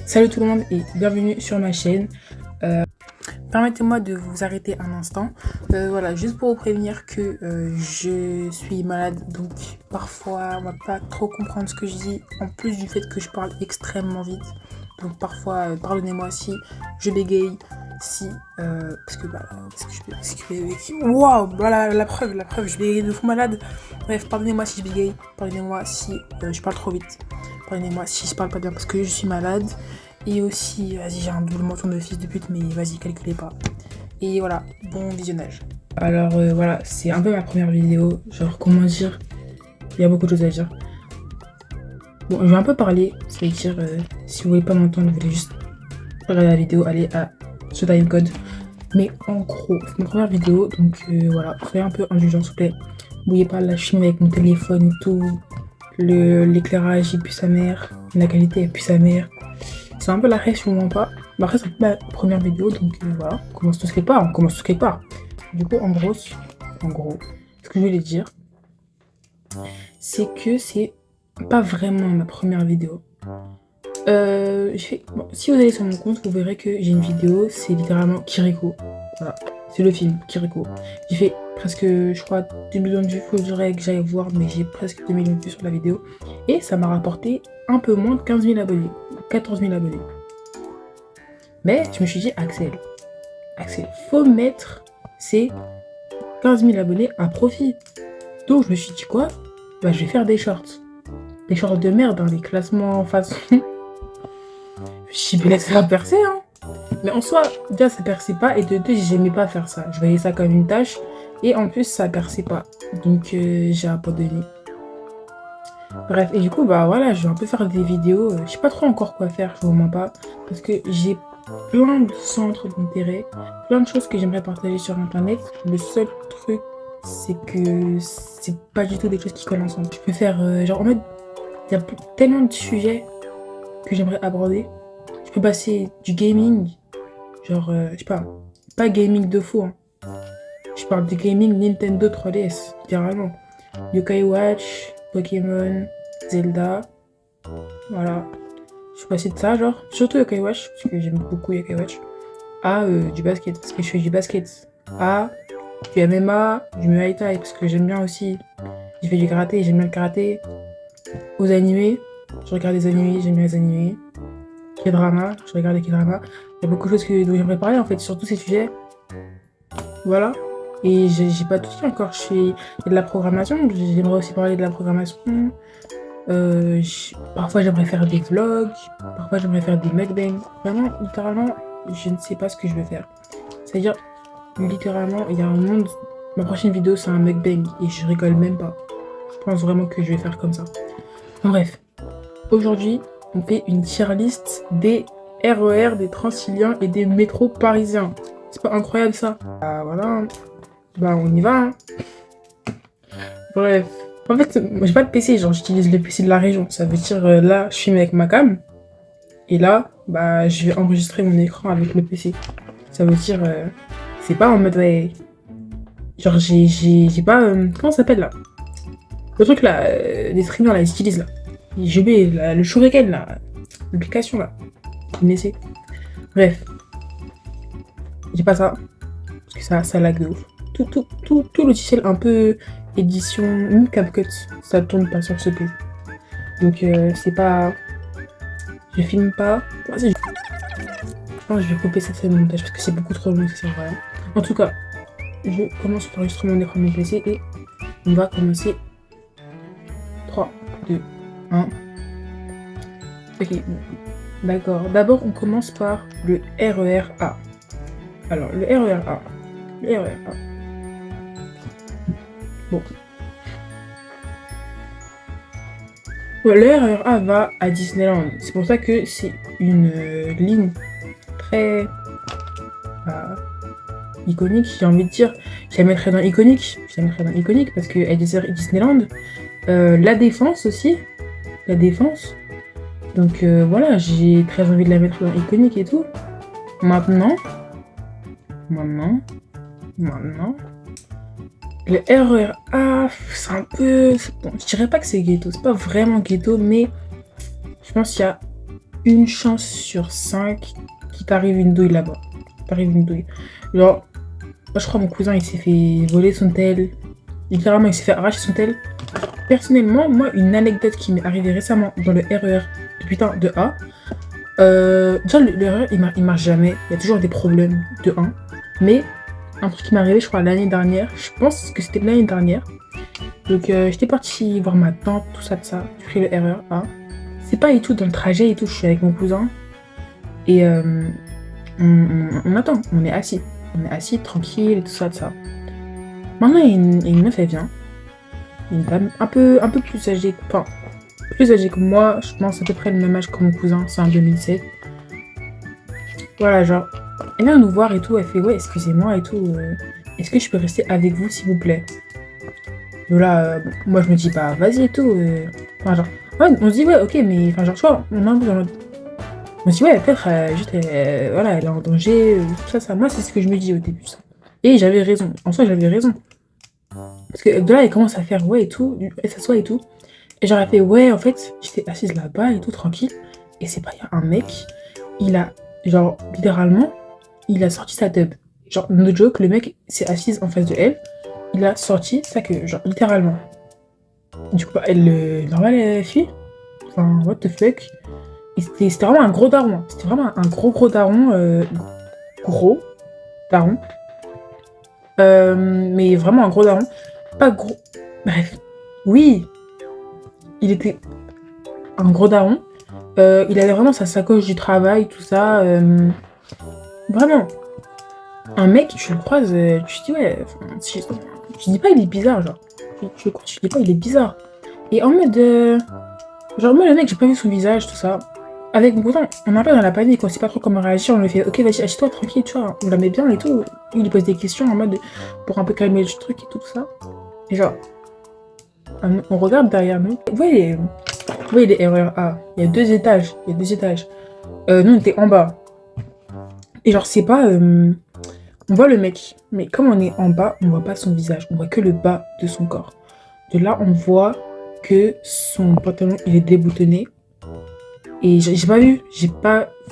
Salut tout le monde et bienvenue sur ma chaîne. Permettez-moi de vous arrêter un instant. Voilà, juste pour vous prévenir que je suis malade, donc parfois on va pas trop comprendre ce que je dis, en plus du fait que je parle extrêmement vite. Donc parfois, pardonnez-moi si je bégaye, si parce que waouh, voilà la preuve, je bégaye de fou malade. Bref, pardonnez-moi si je bégaye, pardonnez-moi si je parle trop vite, pardonnez-moi si je parle pas bien parce que je suis malade. Et aussi, vas-y, j'ai un double menton de fils de pute, mais vas-y, calculez pas. Et voilà, bon visionnage. Alors voilà, c'est un peu ma première vidéo. Genre, comment dire, il y a beaucoup de choses à dire. Bon, je vais un peu parler, c'est-à-dire, si vous voulez pas m'entendre, vous voulez juste regarder la vidéo, allez à ce timecode. Mais en gros, c'est ma première vidéo, donc voilà, soyez un peu indulgents, s'il vous plaît. N'oubliez pas, la chine avec mon téléphone et tout. L'éclairage, il pue sa mère. La qualité, elle pue sa mère. C'est un peu la reste, je ne pas. Mais après, c'est ma première vidéo, donc voilà, on commence tous quelque part. Du coup, en gros, ce que je voulais dire, c'est que c'est pas vraiment ma première vidéo. Bon, si vous allez sur mon compte, vous verrez que j'ai une vidéo, c'est littéralement Kiriko. Voilà, c'est le film Kiriko. J'ai fait presque, je crois, 2 millions de vues, il faudrait que j'aille voir, mais j'ai presque 2 millions de vues sur la vidéo. Et ça m'a rapporté un peu moins de 15 000 abonnés, 14 000 abonnés. Mais je me suis dit, Axel, faut mettre ces 15 000 abonnés à profit. Donc je me suis dit quoi? Bah je vais faire des shorts. Des shorts de merde, hein, des classements en façon. Je suis bien ça a percé, hein. Mais en soi, déjà ça perçait pas, et de deux, j'aimais pas faire ça. Je voyais ça comme une tâche, et en plus ça perçait pas. Donc j'ai abandonné. Bref, et du coup, bah voilà, je vais un peu faire des vidéos. Je sais pas trop encore quoi faire, je vous mens pas. Parce que j'ai plein de centres d'intérêt, plein de choses que j'aimerais partager sur internet. Le seul truc, c'est que c'est pas du tout des choses qui collent ensemble. Je peux faire, genre en mode, il y a tellement de sujets que j'aimerais aborder. Je peux passer du gaming, genre, je sais pas gaming de fou, hein. Je parle de gaming Nintendo 3DS, littéralement. Yokai Watch, Pokémon, Zelda, voilà. Je suis passée de ça, genre, surtout Yokai Watch, parce que j'aime beaucoup Yokai Watch, à du basket, parce que je fais du basket, à du MMA, du Muay Thai, parce que j'aime bien aussi. J'ai fait du karaté, j'aime bien le karaté. Aux animés, je regarde des animés, j'aime bien les animés. K-drama, je regarde des K-drama. Il y a beaucoup de choses dont j'aimerais parler, en fait, sur tous ces sujets. Voilà. Et j'ai pas tout dit encore, il y a de la programmation, j'aimerais aussi parler de la programmation. Parfois j'aimerais faire des vlogs, parfois j'aimerais faire des mukbangs. Vraiment, littéralement, je ne sais pas ce que je veux faire. C'est-à-dire, littéralement, il y a un monde. Ma prochaine vidéo, c'est un mukbang et je rigole même pas. Je pense vraiment que je vais faire comme ça. En bref, aujourd'hui, on fait une tier list des RER, des Transiliens et des métros parisiens. C'est pas incroyable ça? Bah voilà, bah on y va, hein. Bref. En fait, moi j'ai pas de PC, genre j'utilise le PC de la région. Ça veut dire là, je filme avec ma cam. Et là, bah je vais enregistrer mon écran avec le PC. Ça veut dire, c'est pas en mode, ouais, genre j'ai pas, comment ça s'appelle là? Le truc là, les streamers là, ils utilisent là. J'ai oublié, le Shuriken là, l'application là. Vous connaissez? Bref. J'ai pas ça. Parce que ça lag de ouf. Tout logiciel un peu édition, même CapCut, ça tourne pas sur ce PC. Donc c'est pas... Je filme pas. Vas-y, je pense que je vais couper cette scène de montage parce que c'est beaucoup trop long, ça sert à rien. En tout cas, je commence l'enregistrement d'écran de mon PC et on va commencer. 3, 2, 1. Ok, d'accord. D'abord, on commence par le RER A. Alors, le RER A. Le RER A. Bon. Ouais, le RER A va à Disneyland. C'est pour ça que c'est une ligne très iconique. J'ai envie de dire, je la mettrais dans iconique. Je la mettrais dans iconique parce qu'elle dessert Disneyland. La Défense aussi. La Défense. Donc voilà, j'ai très envie de la mettre dans iconique et tout. Maintenant. Le RER A, c'est un peu... Bon, je dirais pas que c'est ghetto, c'est pas vraiment ghetto, mais je pense qu'il y a une chance sur 5 qu'il t'arrive une douille là-bas. T'arrive une douille. Genre, moi, je crois mon cousin, il s'est fait voler son tel. Littéralement, il s'est fait arracher son tel. Personnellement, moi, une anecdote qui m'est arrivée récemment dans le RER de A. Déjà, le RER, il marche jamais. Il y a toujours des problèmes de 1. Mais un truc qui m'est arrivé, je crois, l'année dernière. Je pense que c'était l'année dernière. Donc, j'étais partie voir ma tante, tout ça, de ça. J'ai pris le RER A. C'est pas et tout, dans le trajet et tout, je suis avec mon cousin. Et on attend, on est assis. On est assis, tranquille, et tout ça, de ça. Maintenant, il y a une meuf, elle vient. Une femme un peu plus âgée, enfin, plus âgée que moi. Je pense à peu près le même âge que mon cousin, c'est en 2007. Voilà, genre, elle vient nous voir et tout, elle fait, ouais, excusez-moi et tout. Est-ce que je peux rester avec vous, s'il vous plaît? Donc là, bon, moi, je me dis, bah, vas-y et tout. Enfin, genre, ouais, on se dit, ouais, ok, mais, enfin, genre, tu vois, on est un peu dans le... On se dit, ouais, peut-être, juste, voilà, elle est en danger, tout ça, ça. Moi, c'est ce que je me dis au début, ça. Et j'avais raison. En soi, j'avais raison. Parce que de là, elle commence à faire, ouais, et tout, elle s'assoit et tout. Et j'aurais fait, ouais, en fait, j'étais assise là-bas et tout, tranquille. Et c'est pas, il y a un mec, il a, genre, littéralement, il a sorti sa tub. Genre, no joke, le mec s'est assise en face de elle. Il a sorti sa queue, genre, littéralement. Du coup, elle, normal, elle fuit. Enfin, what the fuck. Et c'était vraiment un gros daron. C'était vraiment un gros daron. Gros daron. Mais vraiment un gros daron. Pas gros. Bref. Oui, il était un gros daron. Il avait vraiment sa sacoche du travail, tout ça. Vraiment. Un mec, tu le croises, tu te dis, ouais. Tu dis pas, il est bizarre, genre. Tu le croises, tu dis pas, il est bizarre. Et en mode. Genre, moi, le mec, j'ai pas vu son visage, tout ça. Avec mon cousin, on est un peu dans la panique, on sait pas trop comment réagir. On lui fait, ok, vas-y, assieds-toi tranquille, tu vois. On la met bien et tout. Il lui pose des questions en mode. Pour un peu calmer le truc et tout ça. Et genre. On regarde derrière nous. Vous voyez les RER A. Il y a 2 étages. Il y a 2 étages. Nous, on était en bas. Et genre, c'est pas... on voit le mec. Mais comme on est en bas, on voit pas son visage. On voit que le bas de son corps. De là, on voit que son pantalon, il est déboutonné. Et j'ai pas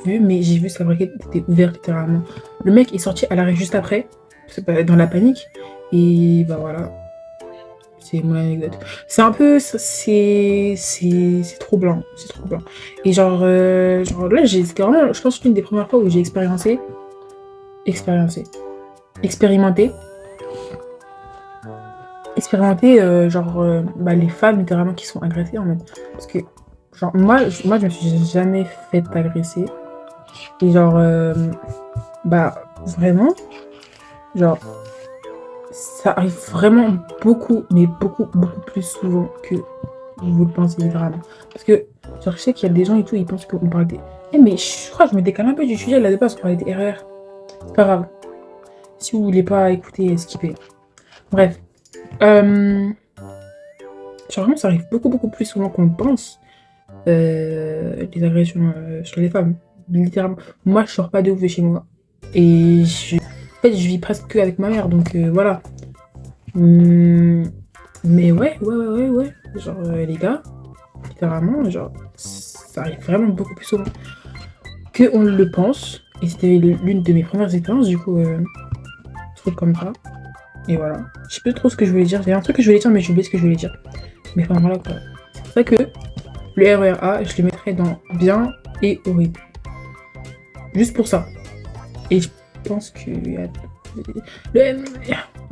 vu, mais j'ai vu sa braguette était ouverte littéralement. Le mec est sorti à l'arrêt juste après. C'est pas dans la panique. Et bah voilà. C'est mon anecdote. C'est un peu... C'est troublant. C'est troublant. Et genre là, c'était vraiment, je pense, l'une des premières fois où j'ai expérimenté, bah, les femmes, littéralement, qui sont agressées, en fait. Parce que, genre, moi, je me suis jamais fait agresser. Et genre, bah, vraiment, genre... Ça arrive vraiment beaucoup, mais beaucoup plus souvent que vous le pensez littéralement. Parce que, genre, je sais qu'il y a des gens et tout, ils pensent qu'on parle des... Eh, mais je crois que je me décale un peu du sujet là de base, on parlait des RER. C'est pas grave. Si vous voulez pas écouter, skipper. Bref. Genre, vraiment, ça arrive beaucoup plus souvent qu'on le pense. Les agressions sur les femmes. Littéralement. Moi, je sors pas de ouf de chez moi. Et en fait, je vis presque que avec ma mère, donc voilà. Mais ouais. Genre, les gars, littéralement, genre, ça arrive vraiment beaucoup plus souvent qu'on le pense. Et c'était l'une de mes premières expériences, du coup, truc comme ça. Et voilà. Je sais plus trop ce que je voulais dire. Il y a un truc que je voulais dire, mais j'ai oublié ce que je voulais dire. Mais enfin, voilà quoi. C'est pour ça que le RER A, je le mettrais dans bien et horrible. Juste pour ça. Et je pense que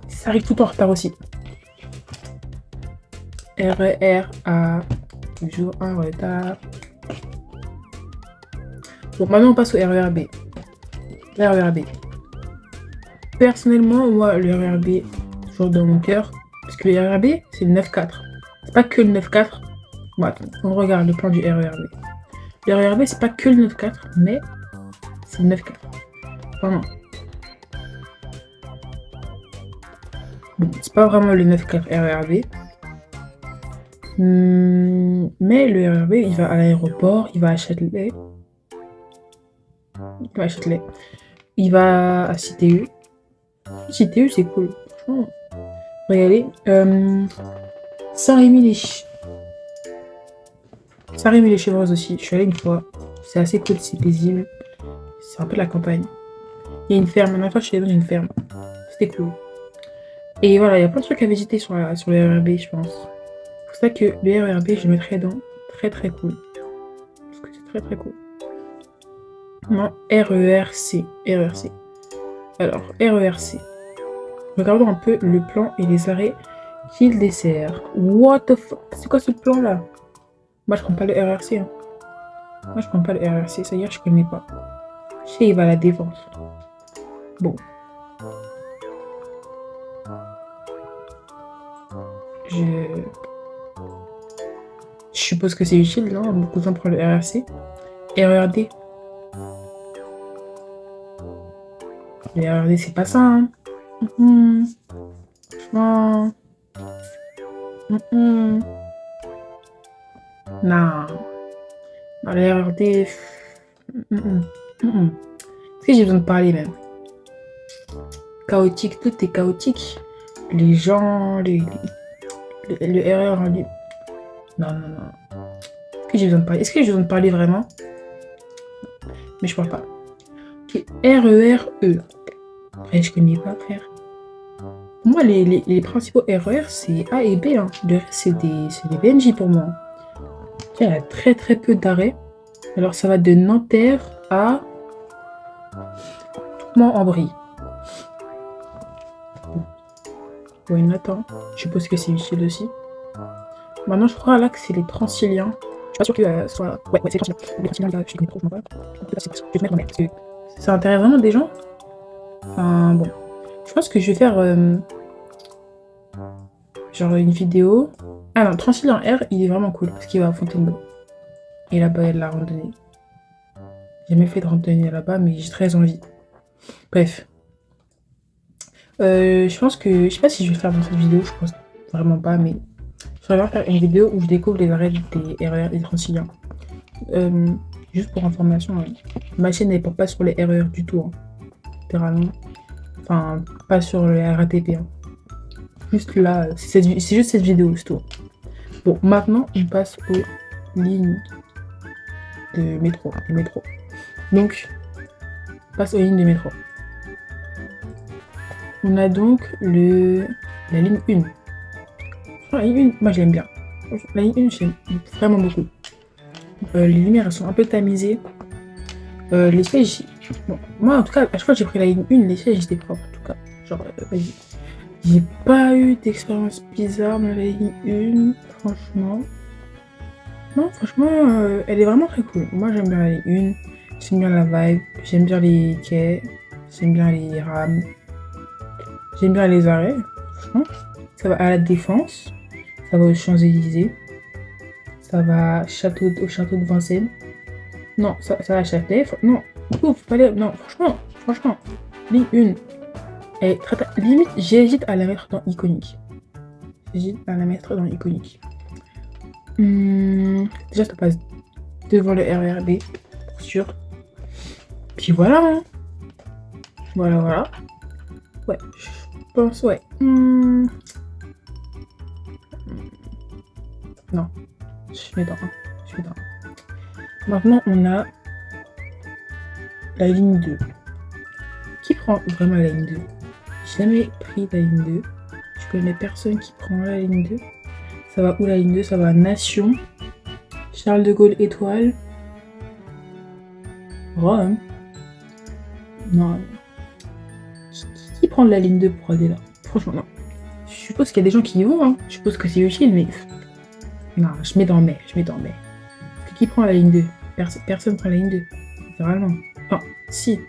ça arrive tout en retard aussi. RER A, toujours en retard. Bon, maintenant on passe au RER B. RER B. Personnellement, moi, le RER B, toujours dans mon cœur. Parce que le RER B, c'est le 9-4. C'est pas que le 9-4. Bon, attends, on regarde le plan du RER B. Le RER B, c'est pas que le 9-4, mais c'est le 9-4. Vraiment. Bon, c'est pas vraiment le 9-4 RER B. Mais le RER B, il va à l'aéroport, il va à Châtelet. Il va à CTU. CTU, c'est cool. Franchement, regardez. Saint-Rémy-les-Chevreuse aussi. Je suis allée une fois. C'est assez cool, c'est paisible. C'est un peu la campagne. Il y a une ferme. La dernière fois, je suis allée dans une ferme. C'était cool. Et voilà, il y a plein de trucs à visiter sur le RERB, je pense. C'est pour ça que le RERB, je le mettrais dans très très cool. Parce que c'est très très cool. Non, RERC. RERC. Alors, RERC. Regardons un peu le plan et les arrêts qu'il dessert. What the fuck? C'est quoi ce plan-là? Moi, je prends pas le RERC. Hein. Moi, je prends pas le RERC. Ça y est, je connais pas. Je sais, il va à la Défense. Bon. Je suppose que c'est utile, non? Beaucoup de gens prennent le RERC. RERD. Le RERD, c'est pas ça, hein. Franchement. Non. Dans le RERD. Est-ce que j'ai besoin de parler même? Chaotique, tout est chaotique. Les gens, le RER en ligne. Non. Est-ce que j'ai besoin de parler? Est-ce que j'ai besoin de parler vraiment? Mais je parle pas. Okay. RERE. Après, je connais pas, frère. Pour moi, les principaux RER, c'est A et B. Hein. Le reste, c'est des PNJ pour moi. Il y a très très peu d'arrêts. Alors, ça va de Nanterre à Tourment-en-Brie. Ouais, Nathan. Je suppose que c'est utile aussi. Maintenant, je crois là que c'est les Transiliens. Je suis pas sûr que ce soit. Ouais, c'est les Transiliens. Les Transiliens, là, je les connais trop, je m'en vais. Je vais te mettre en mer parce que ça intéresse vraiment des gens. Enfin, bon. Je pense que je vais faire. Genre une vidéo. Ah non, Transilien R, il est vraiment cool parce qu'il va à Fontainebleau. Et là-bas, il y a de la randonnée. J'ai jamais fait de randonnée là-bas, mais j'ai très envie. Bref. Je pense que. Je sais pas si je vais faire dans cette vidéo, je pense vraiment pas, mais. Je vais faire une vidéo où je découvre les arrêts des RER et des Transiliens. Juste pour information, ma chaîne n'est pas sur les RER du tout, hein, littéralement. Enfin, pas sur le RATP. Hein. Juste là, c'est juste cette vidéo, c'est tout. Bon, maintenant, on passe aux lignes de métro. Donc, on passe aux lignes de métro. On a donc la ligne 1. La ligne 1, moi je l'aime bien. La ligne 1, j'aime vraiment beaucoup. Les lumières, elles sont un peu tamisées. Les sièges, bon, moi en tout cas, à chaque fois que j'ai pris la ligne 1, les sièges étaient propres en tout cas. Genre, vas-y. J'ai pas eu d'expérience bizarre dans la ligne 1, franchement. Non, franchement, elle est vraiment très cool. Moi j'aime bien la ligne 1, j'aime bien la vibe, j'aime bien les quais, j'aime bien les rames, j'aime bien les arrêts, franchement. Ça va à la Défense, ça va aux Champs-Élysées, ça va au château de Vincennes. Non, ça va à Châtelet. Non, faut pas aller. Non, franchement, ligne 1. Et limite, j'hésite à la mettre dans iconique. Déjà, ça passe devant le RERB, pour sûr. Puis voilà. Hein. Voilà. Ouais, je pense, ouais. Non, je mets dans 1. Maintenant, on a la ligne 2. Qui prend vraiment la ligne 2? J'ai jamais pris la ligne 2. Je connais personne qui prend la ligne 2. Ça va où la ligne 2? Ça va à Nation, Charles de Gaulle Étoile, Rome. Non. Qui prend la ligne 2 pour aller là? Franchement, non. Je suppose qu'il y a des gens qui y vont. Hein. Je suppose que c'est utile, mais... Non, je mets dans mai. Qui prend la ligne 2? Personne prend la ligne 2. Littéralement. Enfin, si.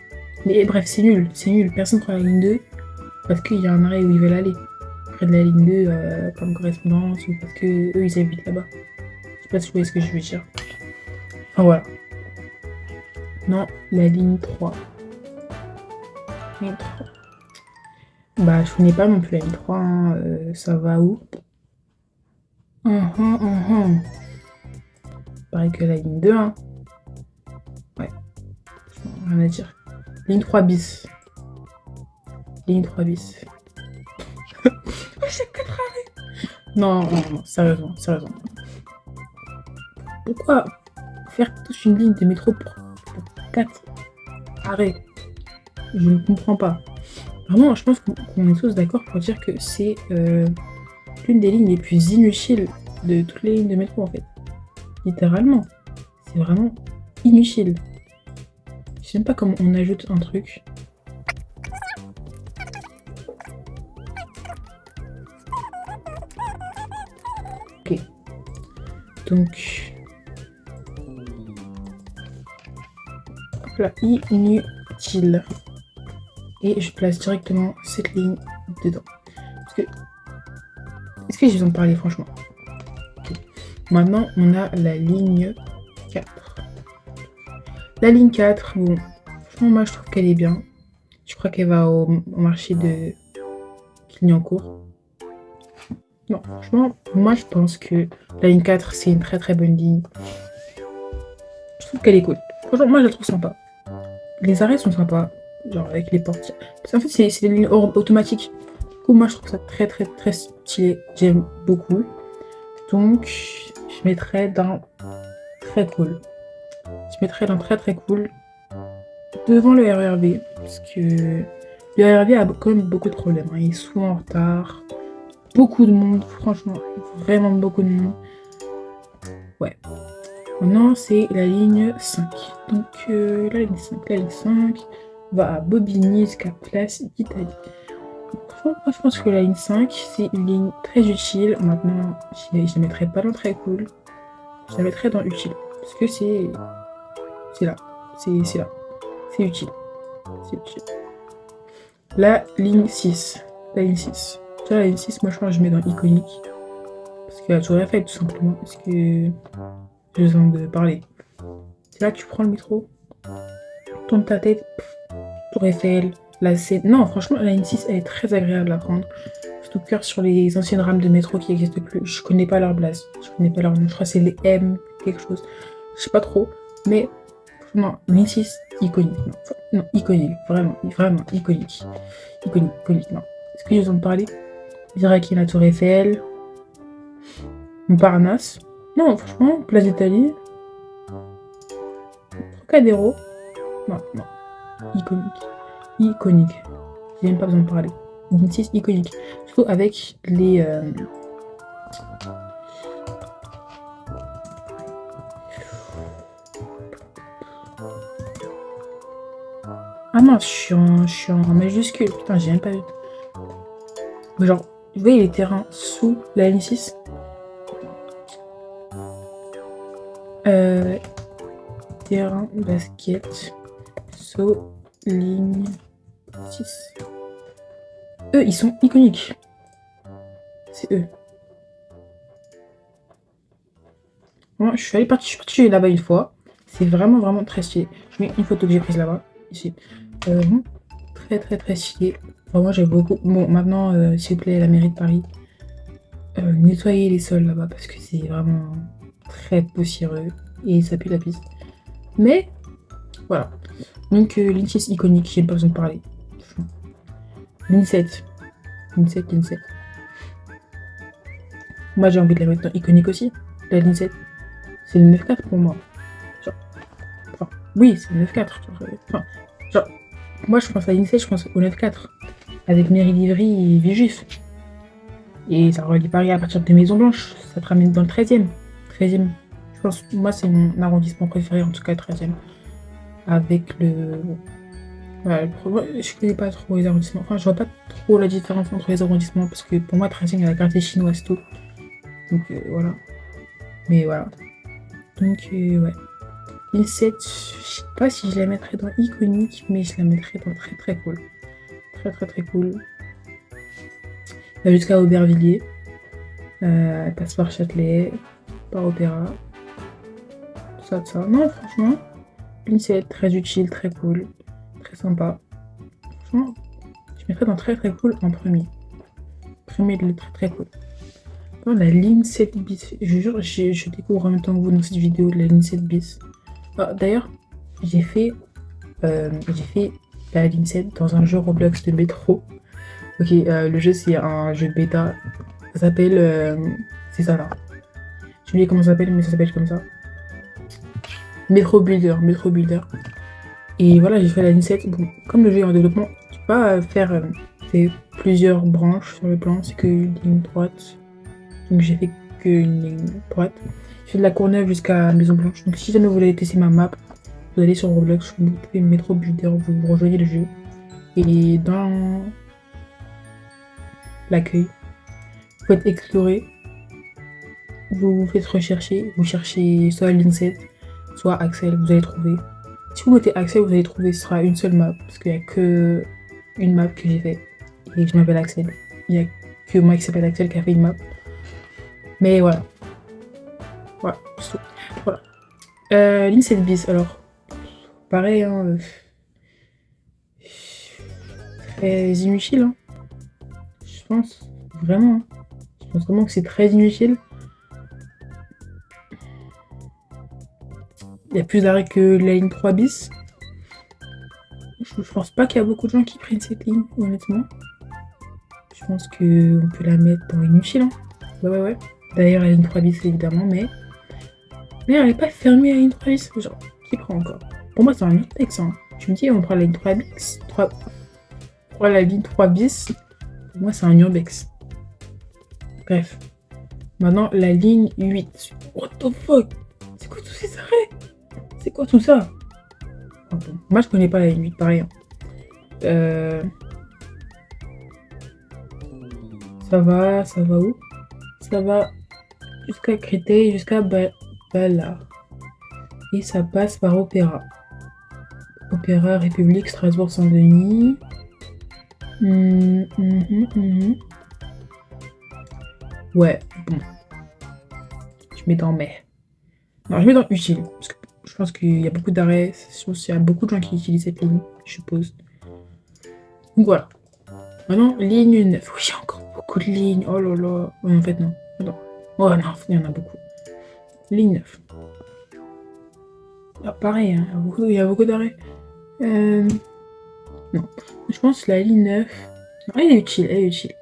Mais bref, c'est nul. Personne prend la ligne 2 parce qu'il y a un arrêt où ils veulent aller. Près de la ligne 2 comme correspondance ou parce que eux ils habitent là-bas. Je sais pas si vous voyez ce que je veux dire. Enfin voilà. Non, la ligne 3. Bah, je connais pas non plus la ligne 3. Hein. Ça va où? Pareil que la ligne 2. Hein. Ouais. Rien à dire. Ligne 3 bis. C'est 4 arrêts. Non, sérieusement. Pourquoi faire toute une ligne de métro pour 4 arrêts? Je ne comprends pas. Vraiment, je pense qu'on est tous d'accord pour dire que c'est l'une des lignes les plus inutiles de toutes les lignes de métro en fait. Littéralement. C'est vraiment inutile. Je sais même pas comment on ajoute un truc. Ok. Donc... hop là, inutile. Et je place directement cette ligne dedans. Parce que... est-ce que j'ai besoin de parler franchement? Okay. Maintenant, on a la ligne 4. La ligne 4, bon, franchement, moi je trouve qu'elle est bien. Je crois qu'elle va au marché de Clignancourt. Non, franchement, moi je pense que la ligne 4, c'est une très très bonne ligne. Je trouve qu'elle est cool. Franchement, moi je la trouve sympa. Les arrêts sont sympas, genre avec les portes. Parce qu'en fait, c'est des lignes automatiques. Du coup, moi je trouve ça très très très stylé. J'aime beaucoup. Donc, je mettrais dans très cool. Je mettrais dans très très cool devant le RERB. Parce que le RERB a quand même beaucoup de problèmes. Hein. Il est souvent en retard. Beaucoup de monde, franchement, vraiment beaucoup de monde. Ouais. Maintenant, c'est la ligne 5. Donc, la ligne 5 va à Bobigny jusqu'à Place d'Italie. Moi, je pense que la ligne 5, c'est une ligne très utile. Maintenant, je la mettrai pas dans très cool. Je la mettrai dans utile. Parce que c'est là. C'est là. C'est utile. C'est utile. La ligne 6. La ligne 6. Déjà, la ligne 6, moi, je pense que je mets dans iconique. Parce que la Tour Eiffel, tout simplement. Parce que j'ai besoin de parler. C'est là que tu prends le métro. Tourne ta tête. Tour Eiffel. La Seine. Non, franchement, la ligne 6, elle est très agréable à prendre. Surtout cœur sur les anciennes rames de métro qui n'existent plus. Je connais pas leur blase. Je connais pas leur nom. Je crois que c'est les M, quelque chose. Je sais pas trop. Mais, non, ligne 6, iconique. Non, iconique. Vraiment, vraiment, iconique. Iconique, non. Est-ce que j'ai besoin de parler? Je dirais qu'il y a la Tour Eiffel. Montparnasse. Non, franchement, Place d'Italie. Trocadéro. Non. Iconique. J'ai même pas besoin de parler. Ligne 6, iconique. Surtout avec les... Ah non, je suis en majuscule. Putain, j'ai même pas vu. Genre, vous voyez les terrains sous la ligne 6? Terrain basket sous ligne 6. Eux, ils sont iconiques. C'est eux. Moi, je suis partie là-bas une fois. C'est vraiment, vraiment très stylé. Je mets une photo que j'ai prise là-bas, ici. Très, très, très stylé. Vraiment, j'ai beaucoup... Bon, maintenant, s'il vous plaît, la mairie de Paris, nettoyez les sols là-bas parce que c'est vraiment très poussiéreux et ça pue la piste. Mais, voilà. Donc, ligne 6 iconique, j'ai pas besoin de parler. Ligne 7. Ligne 7. Moi, j'ai envie de la mettre dans iconique aussi. La ligne 7. C'est le 9-4 pour moi. Enfin, oui, c'est le 9-4. Genre, moi, je pense à la ligne 7, je pense au 9-4. Avec Mairie-Livry et Villejuif. Et ça relie Paris à partir de Maison Blanche. Ça te ramène dans le 13e. 13e. Je pense, moi, c'est mon arrondissement préféré, en tout cas, 13e. Avec le... Voilà, je connais pas trop les arrondissements. Enfin, je vois pas trop la différence entre les arrondissements. Parce que pour moi, 13e, il y a la quartier chinoise tout. Donc, voilà. Mais voilà. Donc, ouais. Ligne 7, je sais pas si je la mettrais dans iconique, mais je la mettrais dans très très cool. Très très très cool. Jusqu'à Aubervilliers. Passe par Châtelet. Par Opéra. Tout ça. Non, franchement. Ligne 7, très utile, très cool. Très sympa. Franchement, je mettrais dans très très cool en premier. Premier de très très cool. Dans la ligne 7 bis. Je jure, je découvre en même temps que vous dans cette vidéo la ligne 7 bis. Ah, d'ailleurs, j'ai fait la ligne 7 dans un jeu Roblox de métro. Ok, le jeu c'est un jeu bêta. Ça s'appelle... c'est ça là. J'ai oublié comment ça s'appelle, mais ça s'appelle comme ça. Metro Builder, Metro Builder. Et voilà, j'ai fait la ligne 7. Bon, comme le jeu est en développement, tu peux pas faire plusieurs branches sur le plan, c'est que une ligne droite. Donc j'ai fait qu'une ligne droite. J'ai fait de la Courneuve jusqu'à Maison Blanche. Donc si jamais vous voulez tester ma map, vous allez sur Roblox, vous tapez Metro Builder, vous rejoignez le jeu. Et dans l'accueil, vous faites explorer, vous vous faites rechercher, vous cherchez soit Lincet, soit Axel, vous allez trouver. Si vous mettez Axel, vous allez trouver, ce sera une seule map, parce qu'il n'y a que une map que j'ai fait, et je m'appelle Axel. Il n'y a que moi qui s'appelle Axel qui a fait une map. Mais voilà. Voilà, c'est tout. Voilà. Lincet bis, alors, pareil, hein, très inutile, hein. Je pense, vraiment, hein. Je pense vraiment que c'est très inutile. Il y a plus d'arrêts que la ligne 3 bis. Je pense pas qu'il y a beaucoup de gens qui prennent cette ligne, honnêtement. Je pense qu'on peut la mettre dans inutile. Hein. Ouais. D'ailleurs, la ligne 3 bis, évidemment, mais elle n'est pas fermée à la ligne 3 bis. Genre, qui prend encore? Pour moi, c'est un urbex. Hein. Tu me dis, on prend la ligne 3 bis. La ligne 3 bis. Pour moi, c'est un urbex. Bref. Maintenant, la ligne 8. What the fuck? C'est quoi tous ces arrêts? C'est quoi tout ça? Oh, bon. Moi, je connais pas la ligne 8, pareil. Hein. Ça va où? Ça va jusqu'à Créteil, jusqu'à Ballard. Et ça passe par Opéra. Opéra, République, Strasbourg, Saint-Denis. Ouais, bon. Je mets dans mai. Non, je mets dans utile. Parce que je pense qu'il y a beaucoup d'arrêts. Je pense qu'il y a beaucoup de gens qui utilisent cette ligne, je suppose. Donc voilà. Maintenant, ligne 9. Oui, il y a encore beaucoup de lignes. Oh là là. Ouais, en fait, non. Non. Oh non, il y en a beaucoup. Ligne 9. Ah, pareil, hein, il y a beaucoup d'arrêts. Non. Je pense que la ligne 9. Non, elle est utile, elle est utile.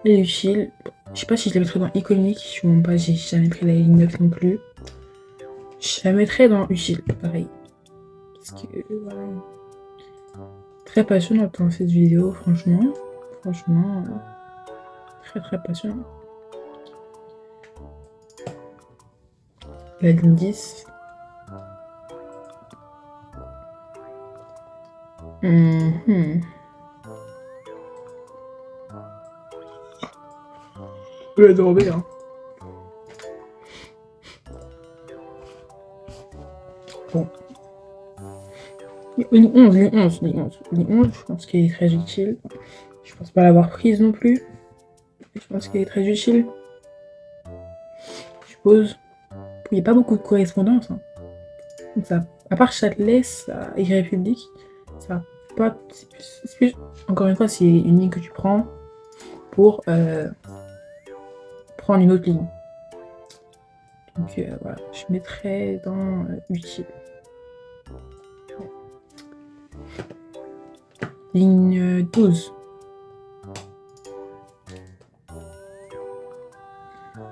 Elle est utile. Je sais pas si je la mettrais dans iconique. Je sais même pas, j'ai jamais pris la ligne 9 non plus. Je la mettrais dans utile, pareil. Parce que voilà. Très passionnante dans cette vidéo, franchement. Franchement, très passionnant. La ligne 10. Je vais dormir. Hein. Bon. Ligne 11, je pense qu'elle est très utile. Je pense pas l'avoir prise non plus. Je pense qu'elle est très utile. Je suppose. Il n'y a pas beaucoup de correspondance. Hein. Donc ça, à part Châtelet et République, ça pas. C'est plus, encore une fois, c'est une ligne que tu prends pour prendre une autre ligne. Donc voilà, je mettrai dans utile. Ligne 12.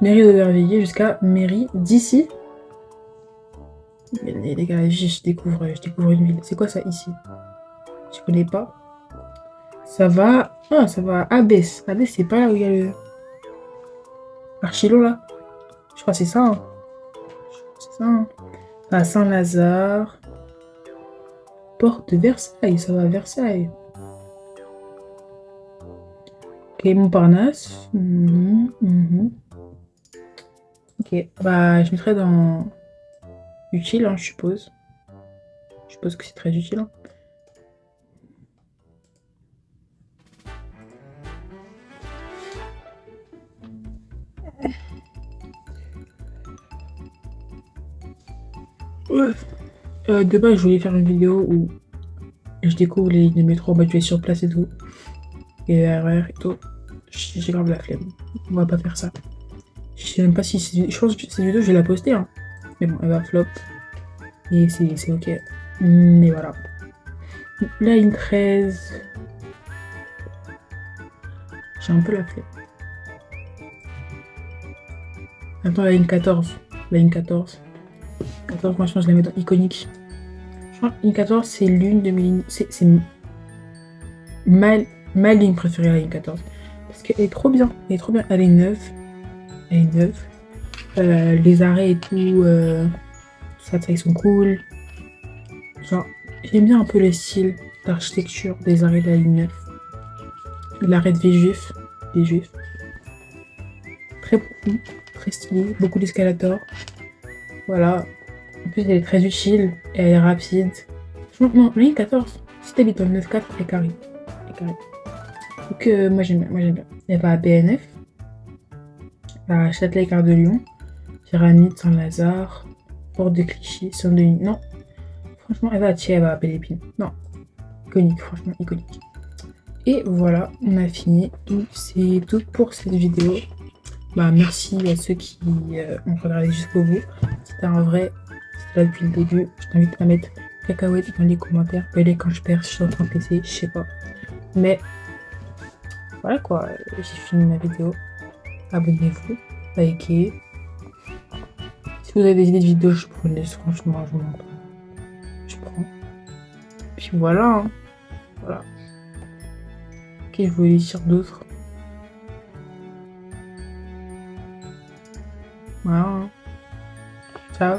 Mairie d'Aubervilliers jusqu'à mairie d'ici. Les gars, je découvre une ville. C'est quoi ça ici? Je connais pas. Ça va. Ah, ça va à Abbesse. Abbesse, c'est pas là où il y a le. Archilo là. Je crois que c'est ça. Hein. C'est ça. Hein. À Saint-Lazare. Porte de Versailles. Ça va à Versailles. Ok, Montparnasse. Ok, bah je mettrais dans utile, hein, je suppose. Je suppose que c'est très utile. Hein. Ouais. De base, je voulais faire une vidéo où je découvre les lignes de métro, bah, je vais sur place et tout. Et RER et tout. J'ai grave la flemme. On va pas faire ça. Je sais même pas si c'est. Je pense que cette vidéo, je vais la poster. Hein. Mais bon, elle va flop. Et c'est ok. Mais voilà. La ligne 13. J'ai un peu la flemme. Attends, la ligne 14. La ligne 14. 14, franchement, je la mets dans iconique. Franchement, ligne 14, c'est l'une de mes lignes. C'est ma ligne préférée, la ligne 14. Parce qu'elle est trop bien. Elle est trop bien. Elle est neuve. Elle est neuve. Les arrêts et tout, ça, ils sont cool. Genre, j'aime bien un peu le style d'architecture des arrêts de la ligne 9. L'arrêt de Villejuif. Villejuif. Très profond, très stylé, beaucoup d'escalators. Voilà. En plus, elle est très utile, elle est rapide. Non, la ligne 14, si t'habites dans le 9-4, elle est carré. Donc, moi j'aime bien, Elle va à BNF, à Châtelet-Gare de Lyon, Pyramide, Saint-Lazare, Porte de Clichy, Saint-Denis. Non, franchement, elle va à Thiers, elle va à Belle-Épine. Non, iconique, franchement, iconique. Et voilà, on a fini. Donc, c'est tout pour cette vidéo. Bah, merci à ceux qui ont regardé jusqu'au bout. C'était un vrai, c'était là depuis le début. Je t'invite à mettre cacahuète dans les commentaires. Pelé quand je perds, je suis en train de PC, je sais pas. Mais voilà quoi, j'ai fini ma vidéo. Abonnez-vous, likez. Si vous avez des idées de vidéos, je prenais, franchement, je prends. Puis voilà, hein. Voilà. Ok, je voulais dire d'autres. Voilà. Ciao.